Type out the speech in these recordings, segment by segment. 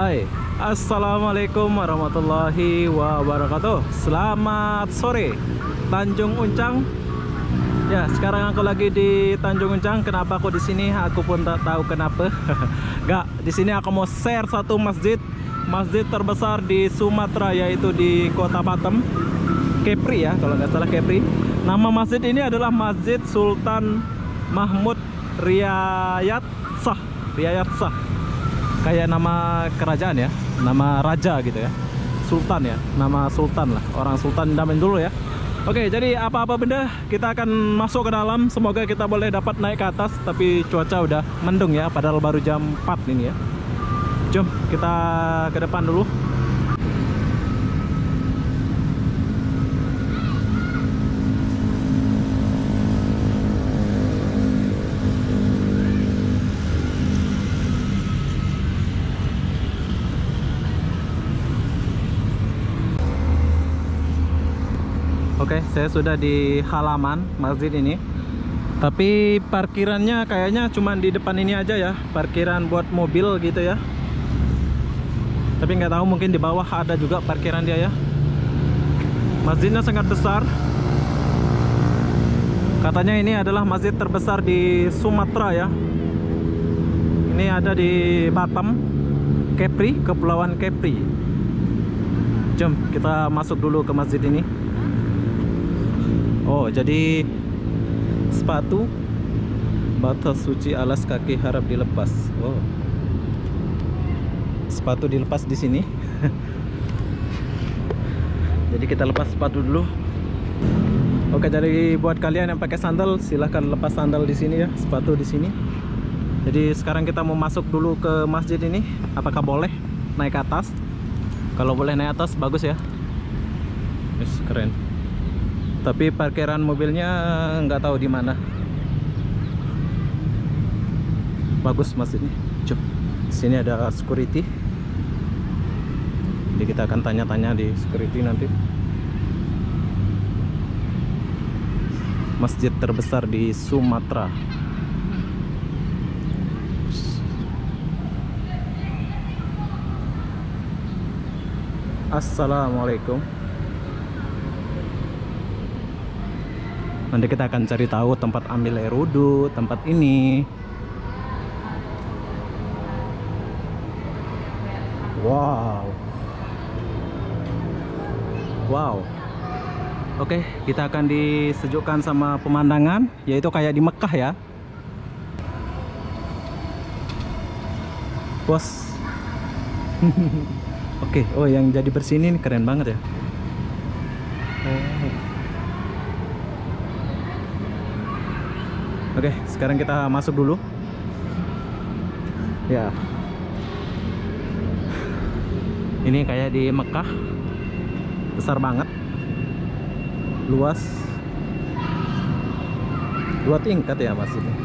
Hai, assalamualaikum warahmatullahi wabarakatuh. Selamat sore, Tanjung Uncang. Ya, sekarang aku lagi di Tanjung Uncang. Kenapa aku di sini? Aku pun tak tahu kenapa. Gak, di sini aku mau share satu masjid terbesar di Sumatera, yaitu di Kota Batam, Kepri ya, kalau nggak salah Kepri. Nama masjid ini adalah Masjid Sultan Mahmud Riyad Shah. Kayak nama kerajaan ya, nama raja gitu ya, sultan ya, nama sultan lah, orang sultan zaman dulu ya. Oke, jadi apa-apa benda kita akan masuk ke dalam. Semoga kita boleh dapat naik ke atas, tapi cuaca udah mendung ya, padahal baru jam 4 ini ya. Jom kita ke depan dulu. Oke, saya sudah di halaman masjid ini. Tapi parkirannya kayaknya cuma di depan ini aja ya, parkiran buat mobil gitu ya. Tapi nggak tahu, mungkin di bawah ada juga parkiran dia ya. Masjidnya sangat besar. Katanya ini adalah masjid terbesar di Sumatera ya. Ini ada di Batam, Kepri, Kepulauan Kepri. Jom kita masuk dulu ke masjid ini. Oh, jadi sepatu batas suci alas kaki harap dilepas. Oh, sepatu dilepas di sini. Jadi kita lepas sepatu dulu. Oke, jadi buat kalian yang pakai sandal, silahkan lepas sandal di sini ya, sepatu di sini. Jadi sekarang kita mau masuk dulu ke masjid ini. Apakah boleh naik ke atas? Kalau boleh naik atas bagus ya. Yes, keren. Tapi parkiran mobilnya nggak tahu di mana. Bagus masjidnya. Cuk, sini ada security. Jadi kita akan tanya-tanya di security nanti. Masjid terbesar di Sumatera. Assalamualaikum. Nanti kita akan cari tahu tempat ambil air wudhu, tempat ini. Wow. Wow. Oke, kita akan disejukkan sama pemandangan, yaitu kayak di Mekah ya. Bos. Oke, oh yang jadi bersini ini keren banget ya. Oke, sekarang kita masuk dulu. Ya. Ini kayak di Mekah. Besar banget. Luas. 2 tingkat ya masjidnya.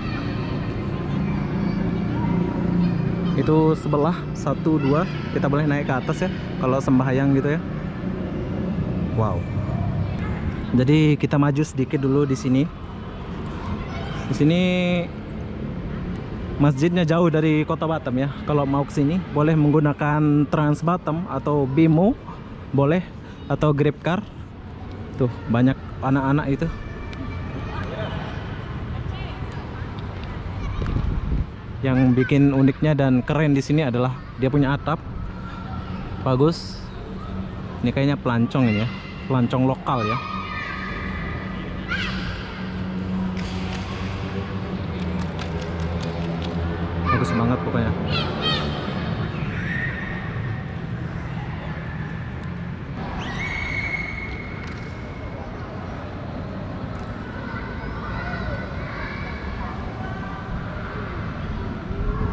Itu sebelah 1, 2. Kita boleh naik ke atas ya kalau sembahyang gitu ya. Wow. Jadi kita maju sedikit dulu di sini. Di sini masjidnya jauh dari Kota Batam ya. Kalau mau ke sini boleh menggunakan Trans Batam atau Bimo, boleh, atau GrabCar. Tuh, banyak anak-anak itu. Yang bikin uniknya dan keren di sini adalah dia punya atap. Bagus. Ini kayaknya pelancong ini ya. Pelancong lokal ya. Bagus banget pokoknya.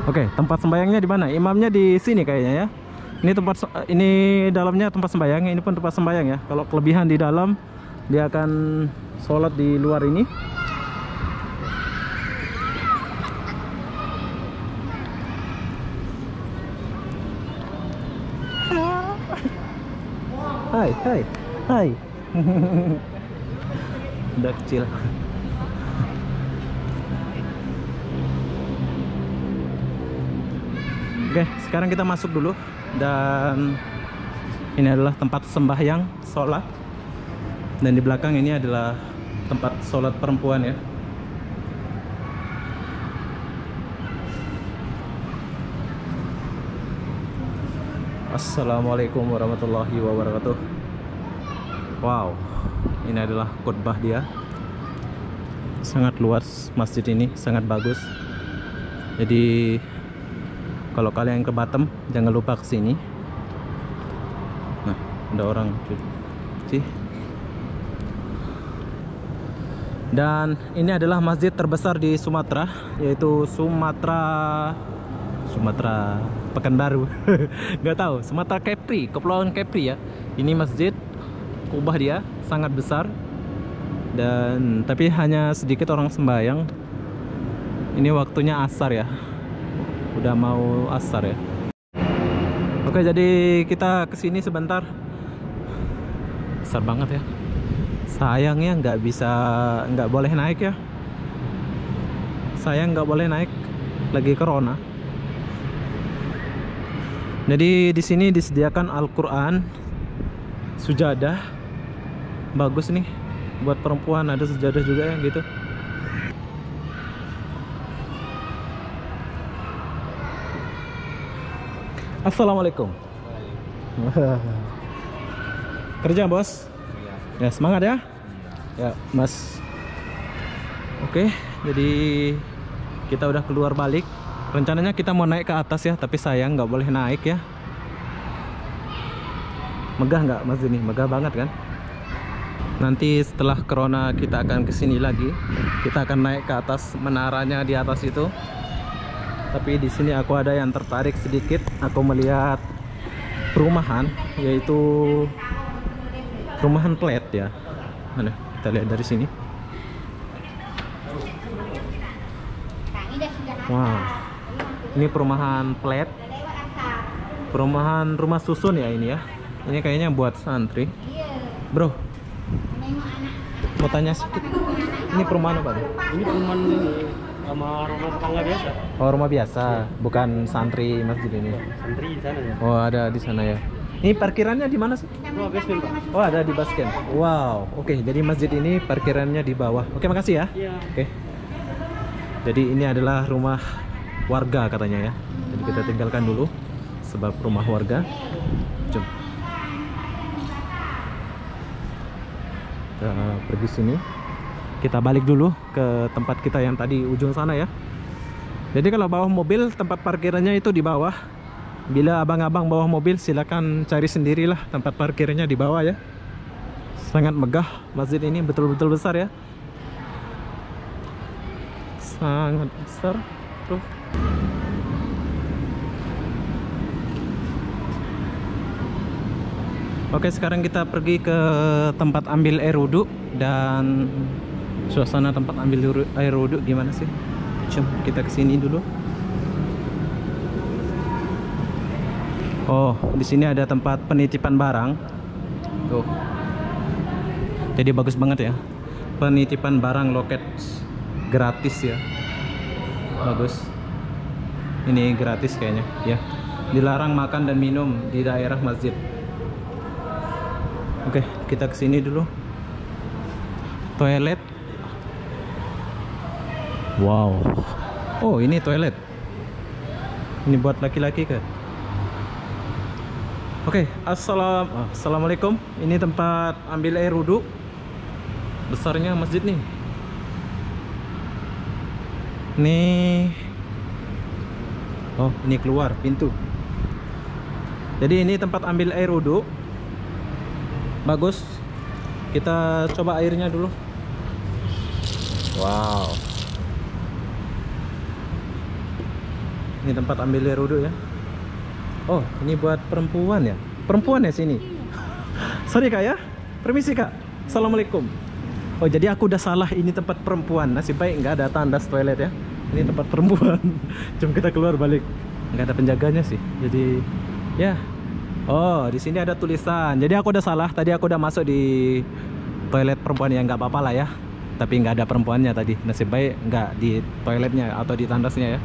Oke, tempat sembayangnya di mana? Imamnya di sini kayaknya ya. Ini ini dalamnya tempat sembayang, ini pun tempat sembayang ya. Kalau kelebihan di dalam, dia akan sholat di luar ini. Hai. Udah kecil. Oke, sekarang kita masuk dulu. Dan ini adalah tempat sembahyang sholat. Dan di belakang ini adalah tempat sholat perempuan ya. Assalamualaikum warahmatullahi wabarakatuh. Wow, ini adalah khutbah dia. Sangat luas masjid ini, sangat bagus. Jadi kalau kalian ke Batam jangan lupa ke sini. Nah, ada orang sih. Dan ini adalah masjid terbesar di Sumatera, yaitu Sumatera Pekanbaru. Nggak tahu, Sumatera Kepri, Kepulauan Kepri ya. Ini masjid kubah dia sangat besar, dan tapi hanya sedikit orang sembahyang. Ini waktunya asar ya, udah mau asar ya. Oke, jadi kita kesini sebentar. Besar banget ya. Sayangnya nggak boleh naik ya. Sayang nggak boleh naik, lagi corona. Jadi di sini disediakan Al-Quran, sujadah, bagus nih buat perempuan, ada sujadah juga ya gitu. Assalamualaikum. Kerja bos? Ya semangat ya. Ya mas. Oke, jadi kita udah keluar balik. Rencananya kita mau naik ke atas ya, tapi sayang nggak boleh naik ya. Megah nggak mas ini? Megah banget kan? Nanti setelah corona kita akan kesini lagi. Kita akan naik ke atas menaranya di atas itu. Tapi di sini aku ada yang tertarik sedikit. Aku melihat perumahan, yaitu perumahan flat ya. Mana? Kita lihat dari sini. Wow. Ini perumahan flat, perumahan rumah susun ya ini ya. Ini kayaknya buat santri. Bro, mau tanya sedikit. Ini perumahan apa? Ini perumahan ini sama rumah tetangga biasa. Oh, rumah biasa, bukan santri masjid ini. Santri di sana ya. Oh, ada di sana ya. Ini parkirannya di mana sih? Oh, basement, Pak. Oh, ada di basket. Wow, oke. Jadi masjid ini parkirannya di bawah. Oke, makasih ya. Iya. Oke. Jadi ini adalah rumah warga katanya ya. Jadi kita tinggalkan dulu sebab rumah warga. Jom. Kita pergi sini. Kita balik dulu ke tempat kita yang tadi ujung sana ya. Jadi kalau bawa mobil, tempat parkirannya itu di bawah. Bila abang-abang bawa mobil, silakan cari sendirilah tempat parkirnya di bawah ya. Sangat megah masjid ini, betul-betul besar ya. Sangat besar tuh. Oke, sekarang kita pergi ke tempat ambil air wudhu. Dan suasana tempat ambil air wudhu gimana sih? Coba kita kesini dulu. Oh, di sini ada tempat penitipan barang. Tuh. Jadi bagus banget ya. Penitipan barang loket gratis ya. Bagus. Ini gratis kayaknya ya. Dilarang makan dan minum di daerah masjid. Oke, kita kesini dulu. Toilet. Wow. Oh, ini toilet. Ini buat laki-laki ke? Oke, assalamualaikum. Ini tempat ambil air wudhu. Besarnya masjid nih. Nih. Oh, ini keluar pintu. Jadi ini tempat ambil air wudhu. Bagus. Kita coba airnya dulu. Wow. Ini tempat ambil air wudhu ya. Oh, ini buat perempuan ya. Perempuan ya sini. Sorry kak ya. Permisi kak. Assalamualaikum. Oh, jadi aku udah salah, ini tempat perempuan. Nasib baik nggak ada tandas toilet ya. Ini tempat perempuan. Jom kita keluar balik. Nggak ada penjaganya sih. Jadi ya. Oh, di sini ada tulisan. Jadi aku udah salah. Tadi aku udah masuk di toilet perempuan, ya nggak apa-apa lah ya. tapi nggak ada perempuannya tadi. Nasib baik nggak di toiletnya atau di tandasnya ya.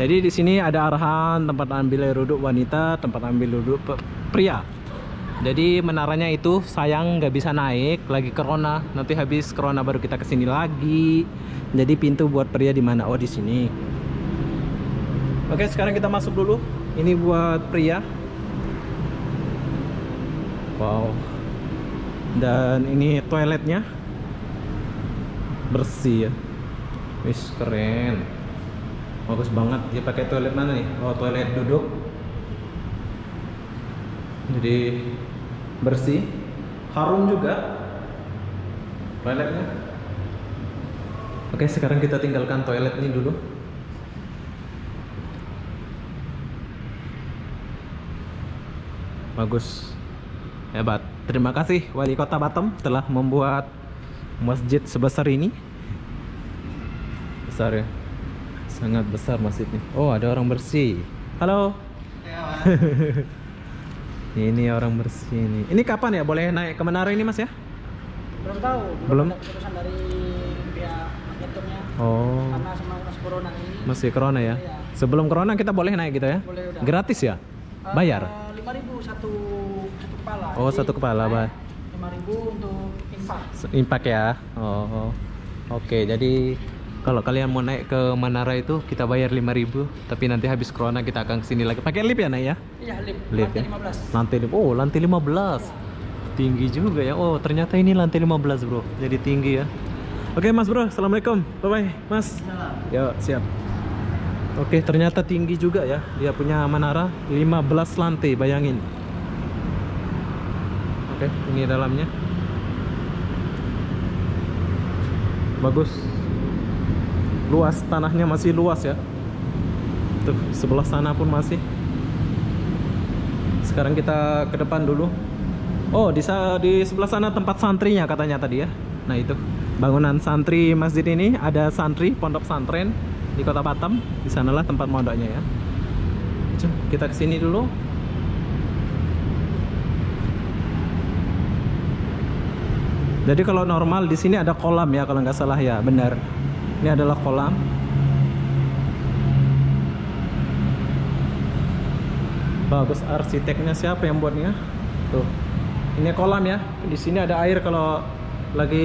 Jadi di sini ada arahan tempat ambil air duduk wanita, tempat ambil duduk pria. Jadi menaranya itu sayang nggak bisa naik, lagi corona. Nanti habis corona baru kita kesini lagi. Jadi pintu buat pria di mana? Oh di sini. Oke, sekarang kita masuk dulu. Ini buat pria. Wow. Dan ini toiletnya bersih ya. Wis keren. Bagus banget. Dia pakai toilet mana nih? Oh, toilet duduk. Jadi bersih. Harum juga toiletnya. Oke, sekarang kita tinggalkan toilet ini dulu. Bagus. Hebat. Terima kasih Wali Kota Batam telah membuat masjid sebesar ini. Besar ya. Sangat besar masjidnya. Oh, ada orang bersih. Halo. Ini orang bersih ini. Ini kapan ya boleh naik ke menara ini Mas ya? Belum tahu. Belum? Ada keputusan dari pihak agenturnya. Oh. Karena sama masih corona ini. Masih corona ya? Iya. Sebelum corona kita boleh naik gitu ya? Boleh udah. Gratis ya? Bayar? 5.000 satu kepala. Oh, satu kepala, Pak. 5.000 untuk infak. Impact ya. Oh. Oke, jadi kalau kalian mau naik ke menara itu kita bayar 5.000, tapi nanti habis corona kita akan kesini lagi. Pakai lift ya, Nak ya? Iya, lift. Lift ya? Lantai 15. Lantai oh, lantai 15. Tinggi juga ya. Oh, ternyata ini lantai 15, Bro. Jadi tinggi ya. Oke, Mas Bro. Assalamualaikum. Bye-bye, Mas. Yuk, siap. Oke, ternyata tinggi juga ya. Dia punya menara 15 lantai, bayangin. Oke, ini dalamnya. Bagus. Luas, tanahnya masih luas ya. Tuh, sebelah sana pun masih. Sekarang kita ke depan dulu. Oh, di sebelah sana tempat santrinya katanya tadi ya. Nah, itu bangunan santri masjid ini, ada santri pondok pesantren di Kota Batam. Di sanalah tempat mondoknya ya. Jom, kita ke sini dulu. Jadi kalau normal di sini ada kolam ya kalau nggak salah ya, benar. Ini adalah kolam. Bagus, arsiteknya siapa yang buatnya? Tuh. Ini kolam ya. Di sini ada air kalau lagi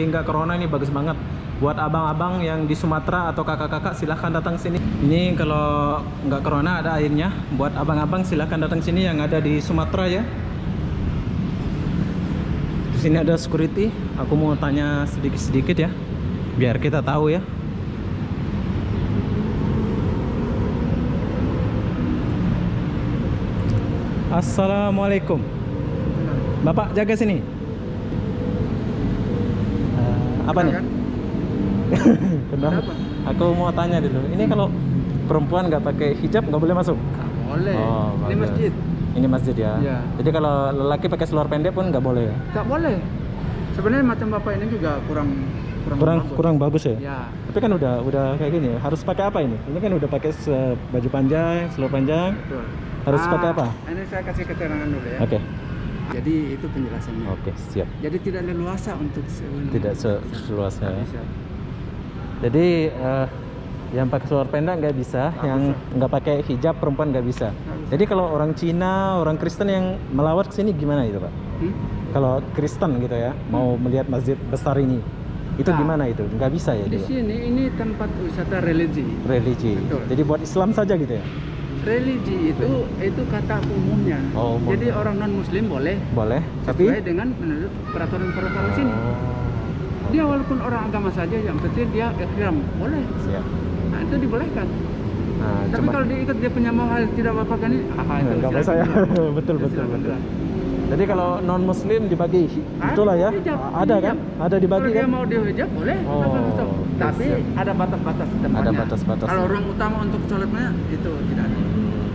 nggak corona, ini bagus banget. Buat abang-abang yang di Sumatera atau kakak-kakak silahkan datang sini. Ini kalau nggak corona ada airnya. Buat abang-abang silahkan datang sini yang ada di Sumatera ya. Di sini ada security. Aku mau tanya sedikit-sedikit ya, biar kita tahu ya. Assalamualaikum. Bapak jaga sini. Apa nih? Kenapa? Aku mau tanya dulu. Ini kalau perempuan nggak pakai hijab nggak boleh masuk? Boleh. Oh, Ini masjid. Ini masjid ya. Iya. Jadi kalau lelaki pakai seluar pendek pun nggak boleh ya? Nggak boleh. Sebenarnya macam bapak ini juga Kurang bagus ya? Ya. Tapi kan udah kayak gini ya. Harus pakai apa ini? Ini kan udah pakai baju panjang, seluar panjang. Betul. Harus pakai apa? Ini saya kasih keterangan dulu ya. Oke. Jadi itu penjelasannya. Oke, siap. Jadi tidak leluasa untuk Tidak seluasa ya. bisa. Jadi yang pakai seluar pendek nggak bisa, yang nggak pakai hijab perempuan nggak bisa. Jadi kalau orang Cina, orang Kristen yang melawat ke sini gimana itu, Pak? Kalau Kristen gitu ya, mau melihat masjid besar ini, itu Nah, gimana itu? Nggak bisa ya? Di Itu, Pak? sini ini tempat wisata religi. Religi. Betul. Jadi buat Islam saja gitu ya? Religi itu kata umumnya. Oh, umumnya. Jadi orang non Muslim boleh Boleh, sesuai tapi dengan menurut peraturan-peraturan sini. Oh, Dia walaupun orang agama saja, yang penting dia ihram boleh. siap. Nah, itu dibolehkan. Nah, Tapi cuma kalau diikat dia punya mahal tidak apa-apa kan ini. nggak silakan. bisa ya. Betul. Jadi kalau non Muslim dibagi, itulah ya. Hijab, Ada kan? hijab. Ada dibagi Kalau dia kan? mau dia hijab boleh. Oh, Betul. Tapi siap. ada batas-batas tempatnya. Ada batas-batas. Kalau ruang utama untuk sholatnya itu tidak ada.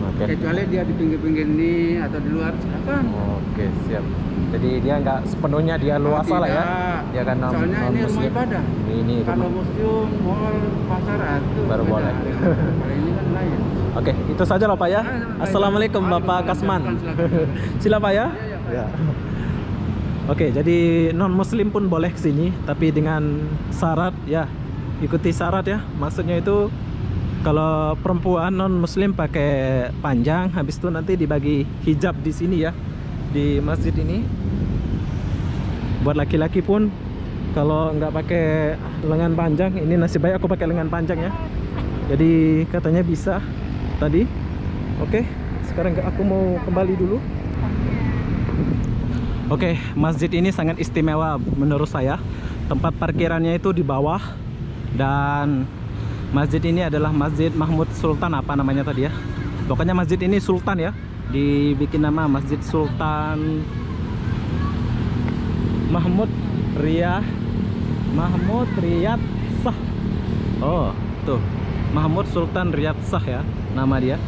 Oke. Kecuali dia di pinggir-pinggir ini atau di luar silakan. Oke, siap. Jadi dia nggak sepenuhnya dia luasa lah ya. Dia kan Soalnya ini rumah non-Muslim. ibadah. Ini Kalau rumah. museum, mall, pasar itu Baru beda. boleh. Kalau ini kan lain. Oke, itu saja lah Pak ya. Baik. Assalamualaikum Bapak Waalaikumsalam. Kasman. Silakan. Sila Pak ya. Iya, Pak. Ya. Oke, jadi non muslim pun boleh kesini, tapi dengan syarat ya, ikuti syarat ya. Maksudnya itu kalau perempuan non muslim pakai panjang, habis itu nanti dibagi hijab di sini ya, di masjid ini. Buat laki-laki pun kalau nggak pakai lengan panjang, ini nasib baik aku pakai lengan panjang ya. Jadi katanya bisa tadi. Oke, sekarang aku mau kembali dulu. Oke, masjid ini sangat istimewa menurut saya. Tempat parkirannya itu di bawah. Dan masjid ini adalah Masjid Mahmud Sultan, apa namanya tadi ya. Pokoknya masjid ini Sultan ya. Dibikin nama Masjid Sultan Mahmud Riyad Shah. Oh, tuh. Mahmud Sultan Riyad Shah ya nama dia.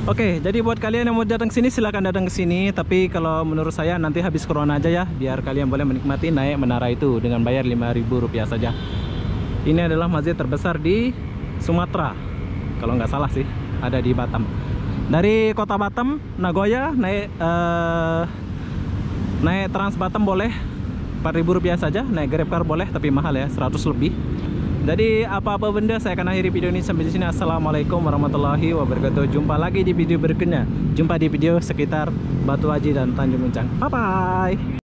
Oke, jadi buat kalian yang mau datang sini silahkan datang ke sini. Tapi kalau menurut saya nanti habis corona aja ya, biar kalian boleh menikmati naik menara itu dengan bayar Rp5.000 saja. Ini adalah masjid terbesar di Sumatera, kalau nggak salah sih, ada di Batam. Dari kota Batam, Nagoya naik Trans Batam boleh Rp4.000 saja, naik GrabCar boleh tapi mahal ya, 100 lebih. Jadi apa-apa benda saya akan akhiri video ini sampai di sini. Assalamualaikum warahmatullahi wabarakatuh. Jumpa lagi di video berikutnya. Jumpa di video sekitar Batu Haji dan Tanjung Uncang. Bye bye.